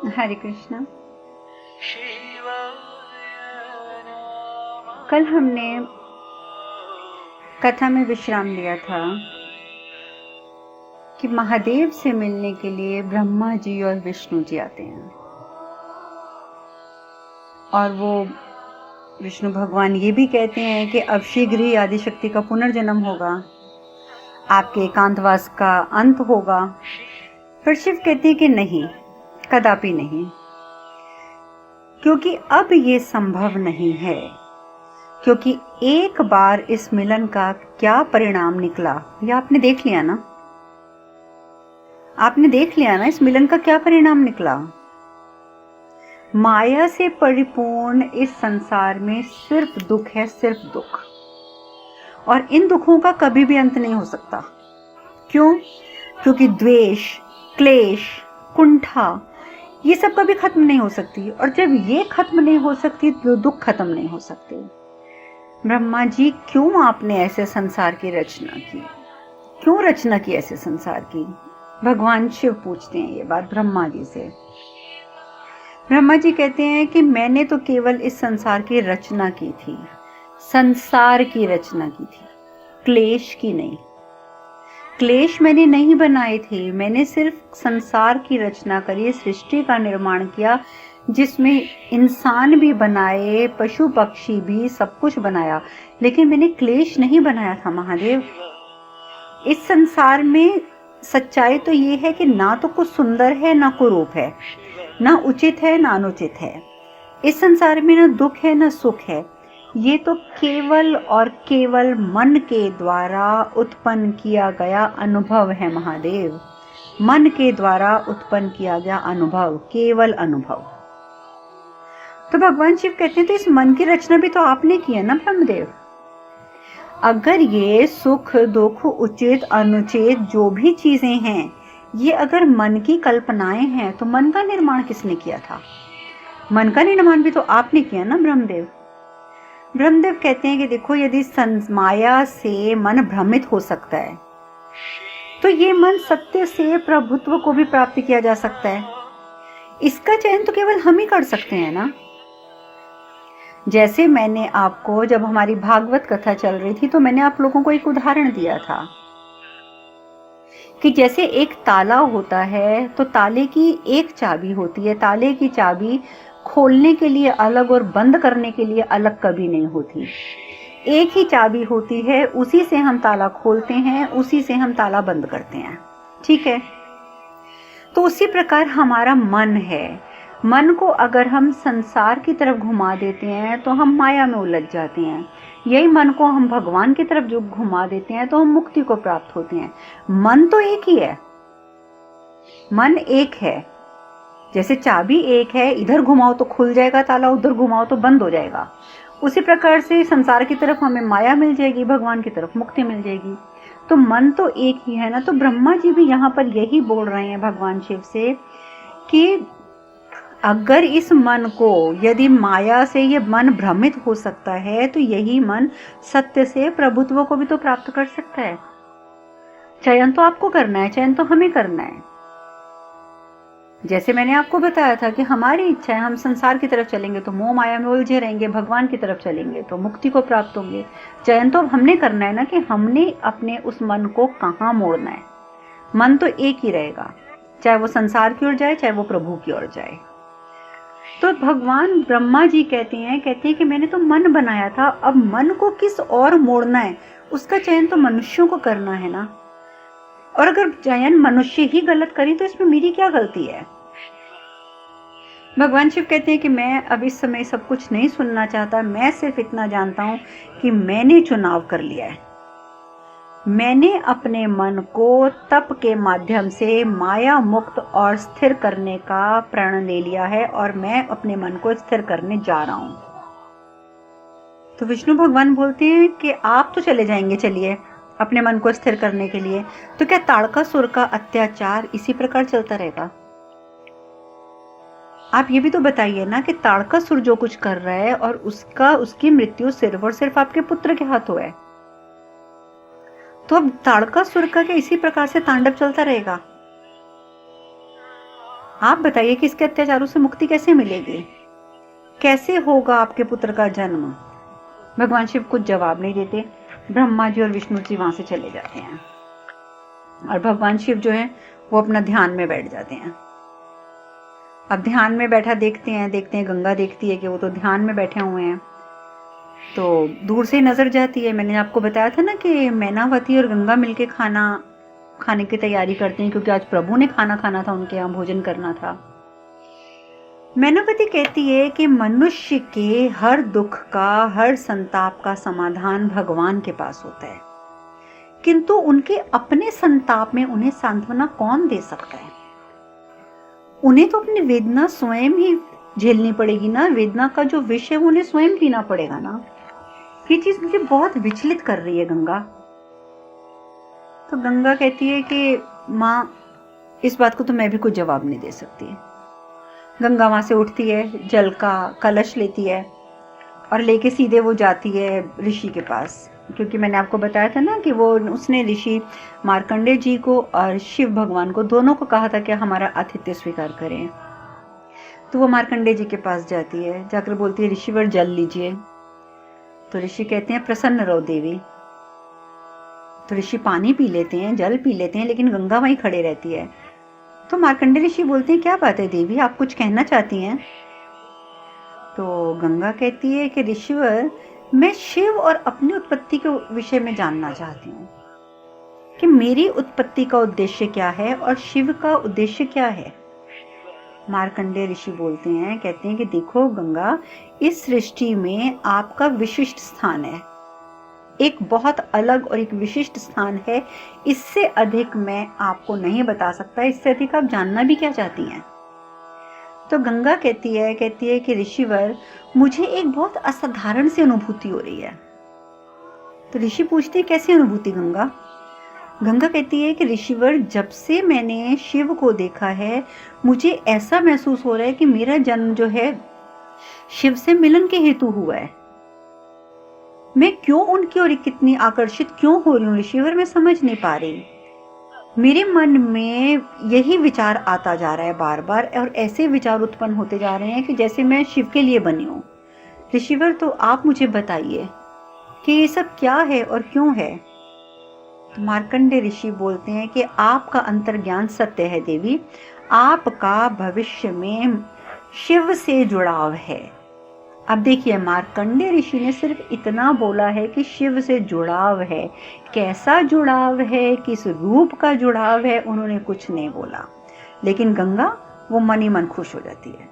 हरे कृष्णा। कल हमने कथा में विश्राम लिया था कि महादेव से मिलने के लिए ब्रह्मा जी और विष्णु जी आते हैं और वो विष्णु भगवान ये भी कहते हैं कि अब शीघ्र ही आदिशक्ति का पुनर्जन्म होगा, आपके एकांतवास का अंत होगा। पर शिव कहते हैं कि नहीं, कदापि नहीं, क्योंकि अब ये संभव नहीं है। क्योंकि एक बार इस मिलन का क्या परिणाम निकला, ये आपने देख लिया ना, आपने देख लिया ना, इस मिलन का क्या परिणाम निकला। माया से परिपूर्ण इस संसार में सिर्फ दुख है, सिर्फ दुख, और इन दुखों का कभी भी अंत नहीं हो सकता। क्यों? क्योंकि द्वेष, क्लेश, कुंठा, ये सब कभी खत्म नहीं हो सकती, और जब ये खत्म नहीं हो सकती तो दुख खत्म नहीं हो सकते। ब्रह्मा जी, क्यों आपने ऐसे संसार की रचना की? क्यों रचना की ऐसे संसार की? भगवान शिव पूछते हैं ये बात ब्रह्मा जी से। ब्रह्मा जी कहते हैं कि मैंने तो केवल इस संसार की रचना की थी, संसार की रचना की थी, क्लेश की नहीं। क्लेश मैंने नहीं बनाए थे, मैंने सिर्फ संसार की रचना करी, सृष्टि का निर्माण किया, जिसमें इंसान भी बनाए, पशु पक्षी भी, सब कुछ बनाया, लेकिन मैंने क्लेश नहीं बनाया था महादेव। इस संसार में सच्चाई तो ये है कि ना तो कुछ सुंदर है, ना कुरूप है, ना उचित है, ना अनुचित है। इस संसार में ना दुख है, ना सुख है। ये तो केवल और केवल मन के द्वारा उत्पन्न किया गया अनुभव है महादेव। मन के द्वारा उत्पन्न किया गया अनुभव, केवल अनुभव। तो भगवान शिव कहते हैं तो इस मन की रचना भी तो आपने की है ना ब्रह्मदेव। अगर ये सुख दुख, उचित अनुचित जो भी चीजें हैं, ये अगर मन की कल्पनाएं हैं, तो मन का निर्माण किसने किया था? मन का निर्माण भी तो आपने किया ना ब्रह्मदेव। ब्रह्मदेव कहते हैं कि देखो, यदि माया से मन भ्रमित हो सकता है, तो ये मन सत्य से प्रभुत्व को भी प्राप्त किया जा सकता है। इसका चयन तो केवल हम ही कर सकते हैं ना। जैसे मैंने आपको, जब हमारी भागवत कथा चल रही थी, तो मैंने आप लोगों को एक उदाहरण दिया था कि जैसे एक ताला होता है, तो ताले की एक चाबी होती है, ताले की चाबी खोलने के लिए अलग और बंद करने के लिए अलग कभी नहीं होती। एक ही चाबी होती है, उसी से हम ताला खोलते हैं, उसी से हम ताला बंद करते हैं, ठीक है। तो उसी प्रकार हमारा मन है। मन को अगर हम संसार की तरफ घुमा देते हैं तो हम माया में उलझ जाते हैं। यही मन को हम भगवान की तरफ जो घुमा देते हैं तो हम मुक्ति को प्राप्त होते हैं। मन तो एक ही है, मन एक है। जैसे चाबी एक है, इधर घुमाओ तो खुल जाएगा ताला, उधर घुमाओ तो बंद हो जाएगा। उसी प्रकार से संसार की तरफ हमें माया मिल जाएगी, भगवान की तरफ मुक्ति मिल जाएगी। तो मन तो एक ही है ना। तो ब्रह्मा जी भी यहाँ पर यही बोल रहे हैं भगवान शिव से कि अगर इस मन को, यदि माया से ये मन भ्रमित हो सकता है, तो यही मन सत्य से प्रभुत्व को भी तो प्राप्त कर सकता है। चयन तो आपको करना है, चयन तो हमें करना है। जैसे मैंने आपको बताया था कि हमारी इच्छा है, हम संसार की तरफ चलेंगे तो मोह माया में उलझे रहेंगे, भगवान की तरफ चलेंगे तो मुक्ति को प्राप्त होंगे। चयन तो हमने करना है ना, कि हमने अपने उस मन को कहाँ मोड़ना है। मन तो एक ही रहेगा, चाहे वो संसार की ओर जाए, चाहे वो प्रभु की ओर जाए। तो भगवान ब्रह्मा जी कहते हैं कि मैंने तो मन बनाया था, अब मन को किस और मोड़ना है, उसका चयन तो मनुष्यों को करना है ना। और अगर चयन मनुष्य ही गलत करी तो इसमें मेरी क्या गलती है? भगवान शिव कहते हैं कि मैं अब इस समय सब कुछ नहीं सुनना चाहता, मैं सिर्फ इतना जानता हूं कि मैंने चुनाव कर लिया है। मैंने अपने मन को तप के माध्यम से माया मुक्त और स्थिर करने का प्रण ले लिया है, और मैं अपने मन को स्थिर करने जा रहा हूं। तो विष्णु भगवान बोलते हैं कि आप तो चले जाएंगे, चलिए अपने मन को स्थिर करने के लिए। तो क्या ताड़कासुर का अत्याचार इसी प्रकार चलता रहेगा? आप ये भी तो बताइए ना कि ताड़कासुर जो कुछ कर रहा है, और उसकी मृत्यु सिर्फ और सिर्फ आपके पुत्र के हाथों है। तो अब ताड़कासुर का क्या इसी प्रकार से तांडव चलता रहेगा? आप बताइए कि इसके अत्याचारों से मुक्ति कैसे मिलेगी, कैसे होगा आपके पुत्र का जन्म। भगवान शिव कुछ जवाब नहीं देते। ब्रह्मा जी और विष्णु जी वहां से चले जाते हैं और भगवान शिव जो है वो अपना ध्यान में बैठ जाते हैं। अब ध्यान में बैठा देखते हैं गंगा देखती है कि वो तो ध्यान में बैठे हुए हैं। तो दूर से नजर जाती है। मैंने आपको बताया था ना कि मैनावती और गंगा मिलके खाने की तैयारी करते हैं, क्योंकि आज प्रभु ने खाना खाना था, उनके यहाँ भोजन करना था। मैनावती कहती है कि मनुष्य के हर दुख का, हर संताप का समाधान भगवान के पास होता है, किंतु उनके अपने संताप में उन्हें सांत्वना कौन दे सकता है। उन्हें तो अपनी वेदना स्वयं ही झेलनी पड़ेगी ना। वेदना का जो विष है उन्हें स्वयं पीना पड़ेगा ना। ये चीज मुझे बहुत विचलित कर रही है गंगा। तो गंगा कहती है कि माँ, इस बात को तो मैं भी कोई जवाब नहीं दे सकती। गंगा वहां से उठती है, जल का कलश लेती है और लेके सीधे वो जाती है ऋषि के पास, क्योंकि मैंने आपको बताया था ना कि उसने ऋषि मार्कंडेय जी को और शिव भगवान को दोनों को कहा था कि हमारा आतिथ्य स्वीकार करें। तो वो मार्कंडेय जी के पास जाती है, जाकर बोलती है ऋषिवर जल लीजिए। तो ऋषि कहते हैं प्रसन्न रहो देवी। तो ऋषि पानी पी लेते हैं, जल पी लेते हैं, लेकिन गंगा वहीं खड़े रहती है। तो मार्कंडेय ऋषि बोलते हैं क्या बात है देवी, आप कुछ कहना चाहती हैं। तो गंगा कहती है कि ऋषिवर, मैं शिव और अपनी उत्पत्ति के विषय में जानना चाहती हूँ कि मेरी उत्पत्ति का उद्देश्य क्या है और शिव का उद्देश्य क्या है। मार्कंडेय ऋषि बोलते हैं, कहते हैं कि देखो गंगा, इस सृष्टि में आपका विशिष्ट स्थान है, एक बहुत अलग और एक विशिष्ट स्थान है। इससे अधिक मैं आपको नहीं बता सकता। इससे अधिक आप जानना भी क्या चाहती हैं। तो गंगा कहती है कि ऋषिवर, मुझे एक बहुत असाधारण सी अनुभूति हो रही है। तो ऋषि पूछते हैं कैसी अनुभूति गंगा। गंगा कहती है कि ऋषिवर, जब से मैंने शिव को देखा है, मुझे ऐसा महसूस हो रहा है कि मेरा जन्म जो है शिव से मिलन के हेतु हुआ है। मैं क्यों उनकी ओर कितनी आकर्षित क्यों हो रही हूँ ऋषिवर, मैं समझ नहीं पा रही। मेरे मन में यही विचार आता जा रहा है बार बार, और ऐसे विचार उत्पन्न होते जा रहे हैं कि जैसे मैं शिव के लिए बनी हूँ। ऋषिवर, तो आप मुझे बताइए कि ये सब क्या है और क्यों है। तो मार्कंडेय ऋषि बोलते हैं कि आपका अंतर्ज्ञान सत्य है देवी, आपका भविष्य में शिव से जुड़ाव है। अब देखिए, मार्कंडेय ऋषि ने सिर्फ इतना बोला है कि शिव से जुड़ाव है। कैसा जुड़ाव है, किस रूप का जुड़ाव है, उन्होंने कुछ नहीं बोला। लेकिन गंगा वो मन ही मन खुश हो जाती है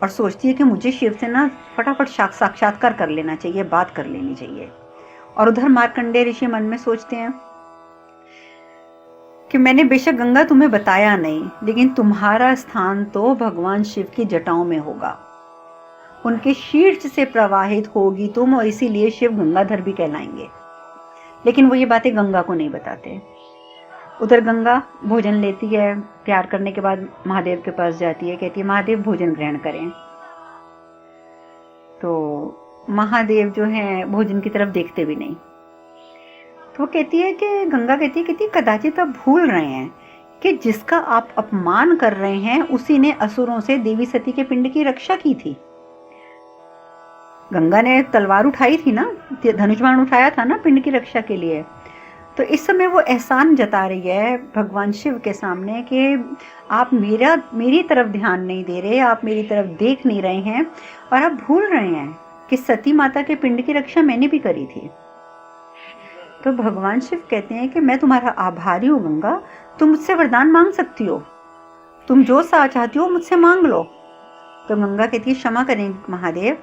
और सोचती है कि मुझे शिव से ना फटाफट साक्षात्कार कर लेना चाहिए, बात कर लेनी चाहिए। और उधर मार्कंडेय ऋषि मन में सोचते हैं कि मैंने बेशक गंगा तुम्हें बताया नहीं, लेकिन तुम्हारा स्थान तो भगवान शिव की जटाओं में होगा, उनके शीर्ष से प्रवाहित होगी तुम, और इसीलिए शिव गंगाधर भी कहलाएंगे। लेकिन वो ये बातें गंगा को नहीं बताते। उधर गंगा भोजन लेती है, प्यार करने के बाद महादेव के पास जाती है, कहती है महादेव भोजन ग्रहण करें। तो महादेव जो है भोजन की तरफ देखते भी नहीं। तो वो कहती है कि गंगा कहती है कदाचित आप भूल रहे हैं कि जिसका आप अपमान कर रहे हैं उसी ने असुरों से देवी सती के पिंड की रक्षा की थी। गंगा ने तलवार उठाई थी ना, धनुष बाण उठाया था ना पिंड की रक्षा के लिए। तो इस समय वो एहसान जता रही है भगवान शिव के सामने कि आप मेरी तरफ ध्यान नहीं दे रहे, आप मेरी तरफ देख नहीं रहे हैं, और आप भूल रहे हैं कि सती माता के पिंड की रक्षा मैंने भी करी थी। तो भगवान शिव कहते हैं कि मैं तुम्हारा आभारी हूँ गंगा, तुम मुझसे वरदान मांग सकती हो, तुम जो चाहती हो मुझसे मांग लो। तो गंगा कहती है क्षमा करें महादेव,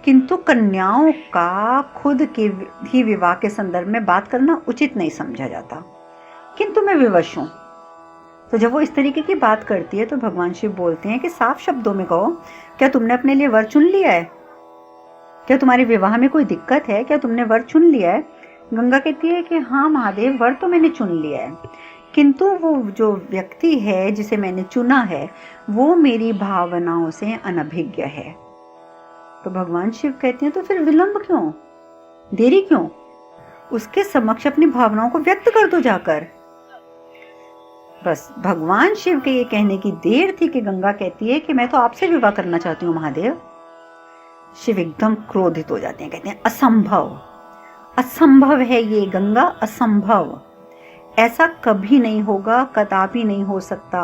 किंतु कन्याओं का खुद के ही विवाह के संदर्भ में बात करना उचित नहीं समझा जाता, किंतु मैं विवश हूं। तो जब वो इस तरीके की बात करती है तो भगवान शिव बोलते हैं कि साफ शब्दों में कहो, क्या तुमने अपने लिए वर चुन लिया है? क्या तुम्हारे विवाह में कोई दिक्कत है? क्या तुमने वर चुन लिया है? गंगा कहती है कि हाँ महादेव, वर तो मैंने चुन लिया है, किंतु वो जो व्यक्ति है जिसे मैंने चुना है वो मेरी भावनाओं से अनभिज्ञ है। तो भगवान शिव कहते हैं तो फिर विलंब क्यों, देरी क्यों? उसके समक्ष अपनी भावनाओं को व्यक्त कर दो जाकर। बस भगवान शिव के ये कहने की देर थी कि गंगा कहती है कि मैं तो आपसे विवाह करना चाहती हूँ महादेव। शिव एकदम क्रोधित हो जाते हैं, कहते हैं असंभव, असंभव है ये गंगा, असंभव, ऐसा कभी नहीं होगा, कदापि नहीं हो सकता।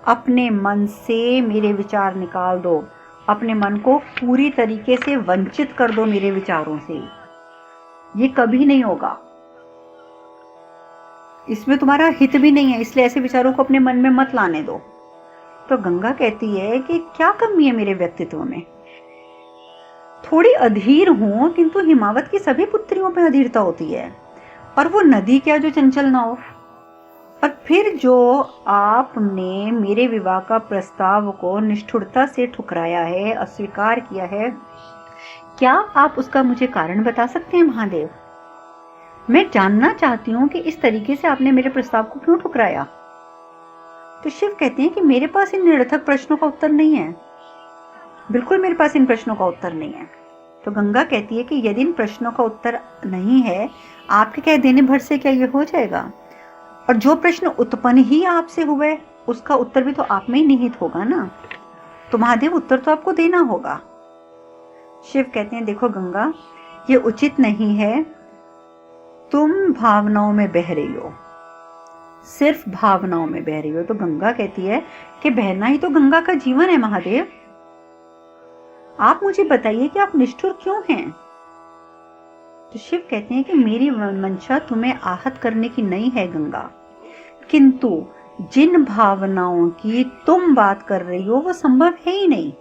अपने मन से मेरे विचार निकाल दो, अपने मन को पूरी तरीके से वंचित कर दो मेरे विचारों से, ये कभी नहीं होगा, इसमें तुम्हारा हित भी नहीं है, इसलिए ऐसे विचारों को अपने मन में मत लाने दो। तो गंगा कहती है कि क्या कमी है मेरे व्यक्तित्व में, थोड़ी अधीर हूं, किंतु हिमावत की सभी पुत्रियों में अधीरता होती है, और वो नदी क्या जो चंचल ना हो। और फिर जो आपने मेरे विवाह का प्रस्ताव को निष्ठुरता से ठुकराया है, अस्वीकार किया है, क्या आप उसका मुझे कारण बता सकते हैं महादेव? मैं जानना चाहती हूं कि इस तरीके से आपने मेरे प्रस्ताव को क्यों ठुकराया। तो शिव कहते हैं कि मेरे पास इन निरर्थक प्रश्नों का उत्तर नहीं है, बिल्कुल मेरे पास इन प्रश्नों का उत्तर नहीं है। तो गंगा कहती है कि यदि इन प्रश्नों का उत्तर नहीं है, आपके कह देने भर से क्या ये हो जाएगा? और जो प्रश्न उत्पन्न ही आपसे हुए उसका उत्तर भी तो आप में ही निहित होगा ना, तो महादेव उत्तर तो आपको देना होगा। शिव कहते हैं देखो गंगा, ये उचित नहीं है, तुम भावनाओं में बह रही हो, सिर्फ भावनाओं में बह रही हो। तो गंगा कहती है कि बहना ही तो गंगा का जीवन है महादेव, आप मुझे बताइए कि आप निष्ठुर क्यों हैं? तो शिव कहते हैं कि मेरी मंशा तुम्हें आहत करने की नहीं है गंगा, किंतु जिन भावनाओं की तुम बात कर रही हो वो संभव है ही नहीं,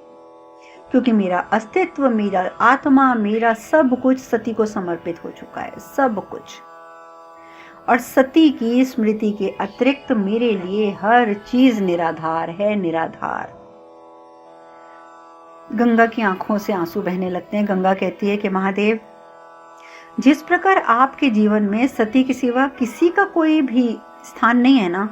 क्योंकि मेरा अस्तित्व, मेरा आत्मा, मेरा सब कुछ सती को समर्पित हो चुका है, सब कुछ। और सती की स्मृति के अतिरिक्त मेरे लिए हर चीज निराधार है, निराधार। गंगा की आंखों से आंसू बहने लगते हैं। गंगा कहती है कि महादेव, जिस प्रकार आपके जीवन में सती के सिवा किसी का कोई भी स्थान नहीं है ना,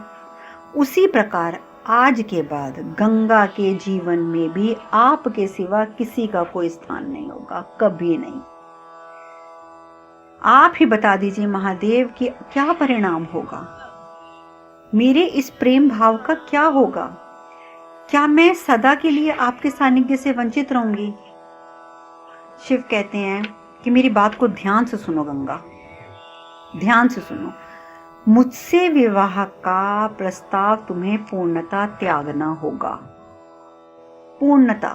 उसी प्रकार आज के बाद गंगा के जीवन में भी आपके सिवा किसी का कोई स्थान नहीं होगा, कभी नहीं। आप ही बता दीजिए महादेव कि क्या परिणाम होगा, मेरे इस प्रेम भाव का क्या होगा? क्या मैं सदा के लिए आपके सानिध्य से वंचित रहूंगी? शिव कहते हैं कि मेरी बात को ध्यान से सुनो गंगा, ध्यान से सुनो। मुझसे विवाह का प्रस्ताव तुम्हें पूर्णता त्यागना होगा, पूर्णता।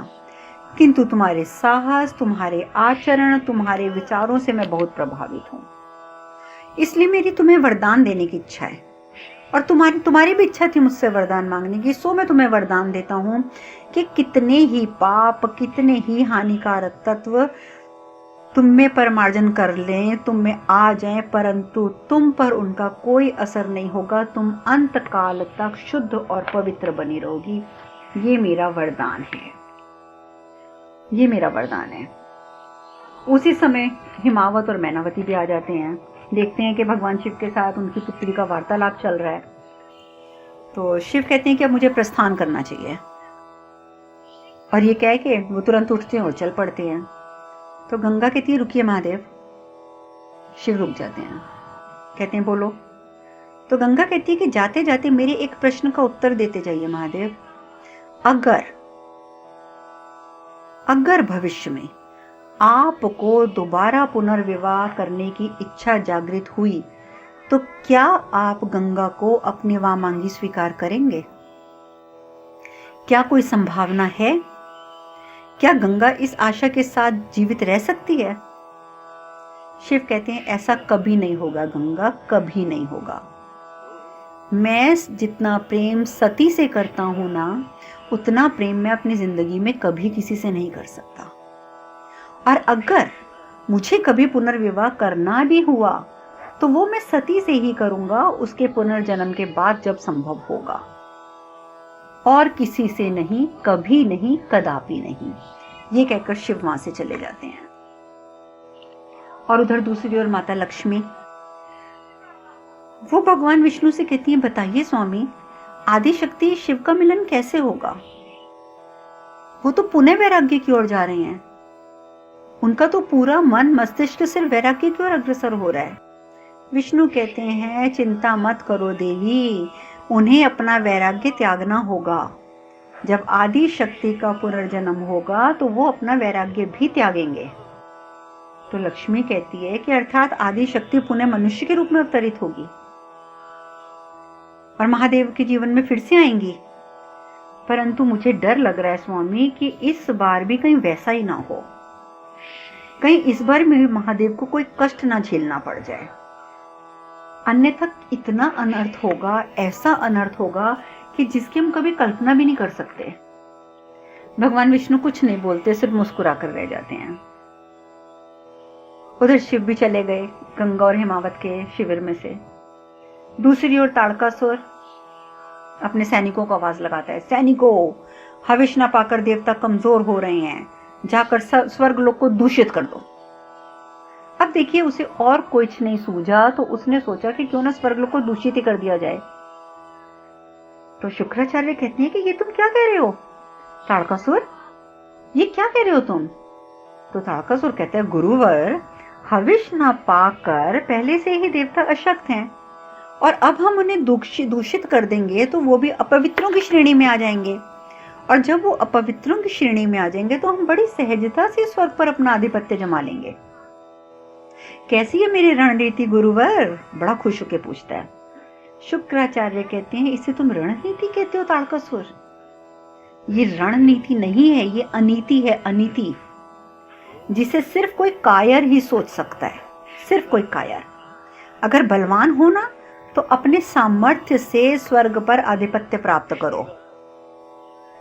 किंतु तुम्हारे साहस, तुम्हारे आचरण, तुम्हारे विचारों से मैं बहुत प्रभावित हूं, इसलिए मेरी तुम्हें वरदान देने की इच्छा है। और तुम्हारी भी इच्छा थी मुझसे वरदान मांगने की, सो मैं तुम्हें वरदान देता हूं कि कितने ही पाप, कितने ही हानिकारक तत्व तुम में परमार्जन कर लें, तुम में आ जाएं, परंतु तुम पर उनका कोई असर नहीं होगा, तुम अंत काल तक शुद्ध और पवित्र बनी रहोगी। ये मेरा वरदान है, ये मेरा वरदान है। उसी समय हिमावत और मैनावती भी आ जाते हैं, देखते हैं कि भगवान शिव के साथ उनकी पुत्री का वार्तालाप चल रहा है। तो शिव कहते हैं कि अब मुझे प्रस्थान करना चाहिए, और ये कह के वो तुरंत उठते हैं और चल पड़ते हैं। तो गंगा कहती है रुकिए महादेव। शिव रुक जाते हैं, कहते हैं बोलो। तो गंगा कहती है कि जाते जाते मेरे एक प्रश्न का उत्तर देते जाइए महादेव। अगर भविष्य में आपको दोबारा पुनर्विवाह करने की इच्छा जागृत हुई तो क्या आप गंगा को अपनी वामांगी स्वीकार करेंगे? क्या कोई संभावना है? क्या गंगा इस आशा के साथ जीवित रह सकती है? शिव कहते हैं ऐसा कभी नहीं होगा गंगा, कभी नहीं होगा। मैं जितना प्रेम सती से करता हूं ना, उतना प्रेम मैं अपनी जिंदगी में कभी किसी से नहीं कर सकता। और अगर मुझे कभी पुनर्विवाह करना भी हुआ तो वो मैं सती से ही करूंगा, उसके पुनर्जन्म के बाद जब संभव होगा, और किसी से नहीं, कभी नहीं, कदापि नहीं। ये कहकर शिव वहां से चले जाते हैं। और उधर दूसरी ओर माता लक्ष्मी, वो भगवान विष्णु से कहती हैं बताइए स्वामी, आदि शक्ति शिव का मिलन कैसे होगा? वो तो पुनः वैराग्य की ओर जा रहे हैं, उनका तो पूरा मन मस्तिष्क सिर्फ वैराग्य की ओर अग्रसर हो रहा है। विष्णु कहते हैं चिंता मत करो देवी, उन्हें अपना वैराग्य त्यागना होगा। जब आदि शक्ति का पुनर्जन्म होगा तो वो अपना वैराग्य भी त्यागेंगे। तो लक्ष्मी कहती है कि अर्थात आदि शक्ति पुनः मनुष्य के रूप में अवतरित होगी और महादेव के जीवन में फिर से आएंगी। परंतु मुझे डर लग रहा है स्वामी कि इस बार भी कहीं वैसा ही ना हो, कहीं इस बार में महादेव को कोई कष्ट ना झेलना पड़ जाए, अन्यथा इतना अनर्थ होगा, ऐसा अनर्थ होगा कि जिसकी हम कभी कल्पना भी नहीं कर सकते। भगवान विष्णु कुछ नहीं बोलते, सिर्फ मुस्कुरा कर रह जाते हैं। उधर शिव भी चले गए गंगा और हिमावत के शिविर में से। दूसरी ओर ताड़कासुर अपने सैनिकों को आवाज लगाता है, सैनिकों, हविष न पाकर देवता कमजोर हो रहे हैं, जाकर स्वर्ग लोक को दूषित कर दो। अब देखिए, उसे और कुछ नहीं सूझा तो उसने सोचा कि क्यों ना स्वर्ग लोक को दूषित ही कर दिया जाए। तो शुक्राचार्य कहते हैं कि ये तुम क्या कह रहे हो ताड़कासुर, ये क्या कह रहे हो तुम? तो ताड़कासुर कहता है, गुरुवर, हविष न पाकर पहले से ही देवता अशक्त हैं और अब हम उन्हें दूषित कर देंगे तो वो भी अपवित्रों की श्रेणी में आ जाएंगे, और जब वो अपवित्रों की श्रेणी में आ जाएंगे तो हम बड़ी सहजता से स्वर्ग पर अपना आधिपत्य जमा लेंगे। कैसी है मेरी रणनीति गुरुवर? बड़ा खुश होकर पूछता है। शुक्राचार्य कहते हैं, इसे तुम रणनीति कहते हो ताड़कासुर? ये रणनीति नहीं है, ये अनीति है, अनीति, जिसे सिर्फ कोई कायर ही सोच सकता है, सिर्फ कोई कायर। अगर बलवान हो ना तो अपने सामर्थ्य से स्वर्ग पर आधिपत्य प्राप्त करो,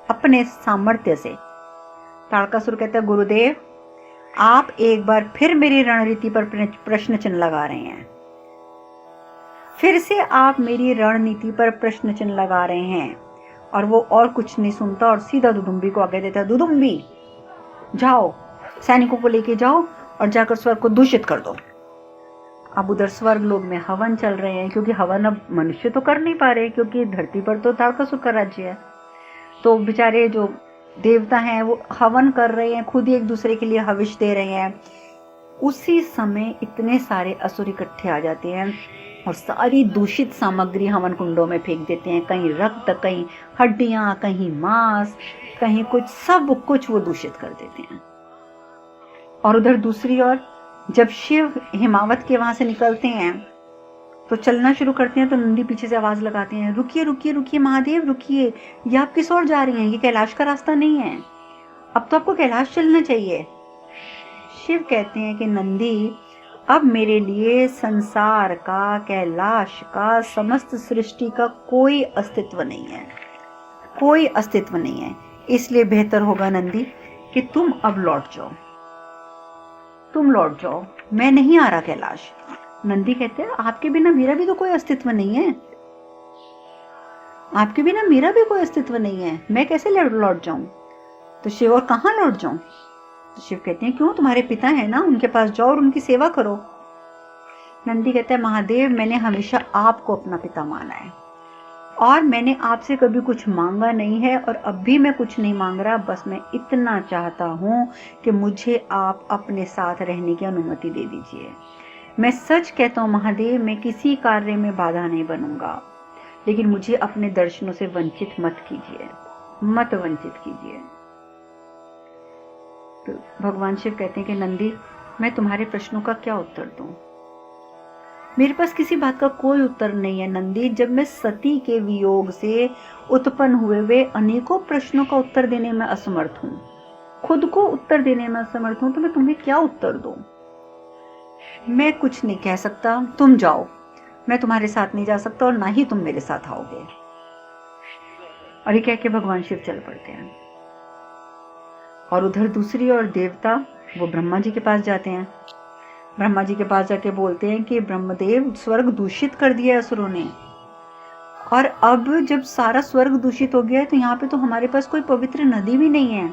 अपने सामर्थ्य से। ताड़कासुर कहता है, गुरुदेव, आप एक बार फिर मेरी रणनीति पर प्रश्न चिन्ह लगा रहे हैं, फिर से आप मेरी रणनीति पर प्रश्न चिन्ह लगा रहे हैं। और वो और कुछ नहीं सुनता और सीधा दुदुम्बी को आगे देता है, दुदुम्बी, जाओ, सैनिकों को लेके जाओ और जाकर स्वर्ग को दूषित कर दो। अब उधर स्वर्ग लोक में हवन चल रहे हैं, क्योंकि हवन अब मनुष्य तो कर नहीं पा रहे, क्योंकि धरती पर तो ताड़कासुर का राज्य है। तो बेचारे जो देवता हैं वो हवन कर रहे हैं, खुद ही एक दूसरे के लिए हविष दे रहे हैं। उसी समय इतने सारे असुर इकट्ठे आ जाते हैं और सारी दूषित सामग्री हवन कुंडों में फेंक देते हैं, कहीं रक्त, कहीं हड्डियां, कहीं मांस, कहीं कुछ, सब कुछ वो दूषित कर देते हैं। और उधर दूसरी ओर जब शिव हिमावत के वहां से निकलते हैं तो चलना शुरू करते हैं, तो नंदी पीछे से आवाज लगाते हैं, रुकिए रुकिए रुकिए महादेव, रुकिए, ये आप किस ओर जा रही हैं? ये कैलाश का रास्ता नहीं है, अब तो आपको कैलाश चलना चाहिए। शिव कहते हैं कि नंदी, अब मेरे लिए संसार का, कैलाश का, समस्त सृष्टि का कोई अस्तित्व नहीं है, कोई अस्तित्व नहीं है। इसलिए बेहतर होगा नंदी कि तुम अब लौट जाओ, तुम लौट जाओ, मैं नहीं आ रहा कैलाश। नंदी कहते हैं, आपके बिना मेरा भी तो कोई अस्तित्व नहीं है, आपके बिना मेरा भी कोई अस्तित्व नहीं है, मैं कैसे लौट जाऊं? तो शिव, और कहां लौट जाऊं? तो शिव कहते हैं, क्यों, तुम्हारे पिता है ना, उनके पास जाओ और उनकी सेवा करो। नंदी कहता है, महादेव, मैंने हमेशा आपको अपना पिता माना है और मैंने आपसे कभी कुछ मांगा नहीं है और अब भी मैं कुछ नहीं मांग रहा, बस मैं इतना चाहता हूं कि मुझे आप अपने साथ रहने की अनुमति दे दीजिए। मैं सच कहता हूं महादेव, मैं किसी कार्य में बाधा नहीं बनूंगा, लेकिन मुझे अपने दर्शनों से वंचित मत कीजिए, मत वंचित कीजिए। तो भगवान शिव कहते हैं कि नंदी, मैं तुम्हारे प्रश्नों का क्या उत्तर दूं? मेरे पास किसी बात का कोई उत्तर नहीं है नंदी। जब मैं सती के वियोग से उत्पन्न हुए वे अनेकों प्रश्नों का उत्तर देने में असमर्थ हूं, खुद को उत्तर देने में असमर्थ हूं, तो मैं तुम्हें क्या उत्तर दूं? मैं कुछ नहीं कह सकता, तुम जाओ, मैं तुम्हारे साथ नहीं जा सकता और ना ही तुम मेरे साथ आओगे। और ये कह के भगवान शिव चल पड़ते हैं। और उधर दूसरी ओर देवता वो ब्रह्मा जी के पास जाते हैं। ब्रह्मा जी के पास जाके बोलते हैं कि ब्रह्मदेव, स्वर्ग दूषित कर दिया असुरों ने, और अब जब सारा स्वर्ग दूषित हो गया है तो यहाँ पे तो हमारे पास कोई पवित्र नदी भी नहीं है,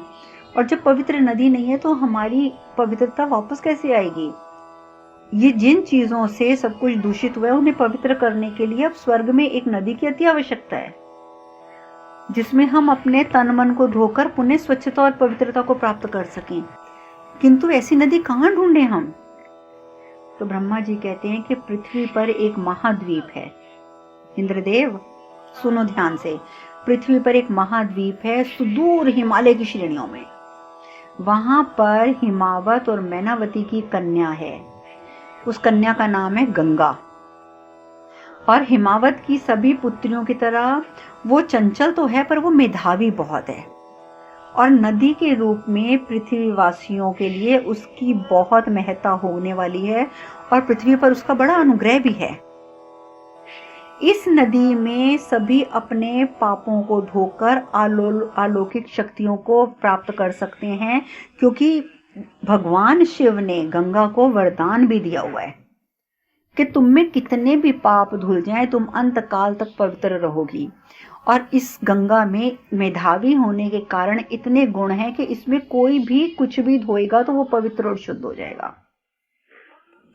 और जब पवित्र नदी नहीं है तो हमारी पवित्रता वापस कैसे आएगी? ये जिन चीजों से सब कुछ दूषित हुआ है उन्हें पवित्र करने के लिए अब स्वर्ग में एक नदी की अति आवश्यकता है, जिसमें हम अपने तन मन को धोकर पुनः स्वच्छता और पवित्रता को प्राप्त कर सकें। किंतु ऐसी नदी कहाँ ढूंढे हम? तो ब्रह्मा जी कहते हैं कि पृथ्वी पर एक महाद्वीप है। इंद्रदेव, सुनो ध्यान से, पृथ्वी पर एक महाद्वीप है सुदूर हिमालय की श्रेणियों में। वहां पर हिमावत और मैनावती की कन्या है। उस कन्या का नाम है गंगा। और हिमावत की सभी पुत्रियों की तरह वो चंचल तो है, पर वो मेधावी बहुत है। और नदी के रूप में पृथ्वीवासियों के लिए उसकी बहुत महत्ता होने वाली है और पृथ्वी पर उसका बड़ा अनुग्रह भी है। इस नदी में सभी अपने पापों को धोकर अलौकिक शक्तियों को प्राप्त कर सकते हैं, क्योंकि भगवान शिव ने गंगा को वरदान भी दिया हुआ है कि तुम में कितने भी पाप धुल जाएं, तुम अंत काल तक पवित्र रहोगी। और इस गंगा में मेधावी होने के कारण इतने गुण हैं कि इसमें कोई भी कुछ भी धोएगा तो वो पवित्र और शुद्ध हो जाएगा।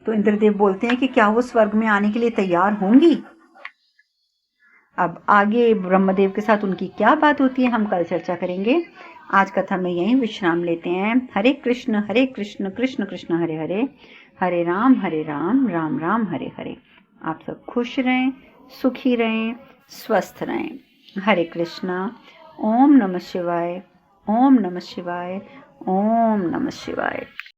तो इंद्रदेव बोलते हैं कि क्या वो स्वर्ग में आने के लिए तैयार होंगी। अब आगे ब्रह्मदेव के साथ उनकी क्या बात होती है, हम कल चर्चा करेंगे। आज कथा में यहीं विश्राम लेते हैं। हरे कृष्ण कृष्ण कृष्ण हरे हरे, हरे राम राम राम हरे हरे। आप सब खुश रहें, सुखी रहें, स्वस्थ रहें। हरे कृष्णा। ओम नमः शिवाय, ओम नमः शिवाय, ओम नमः शिवाय।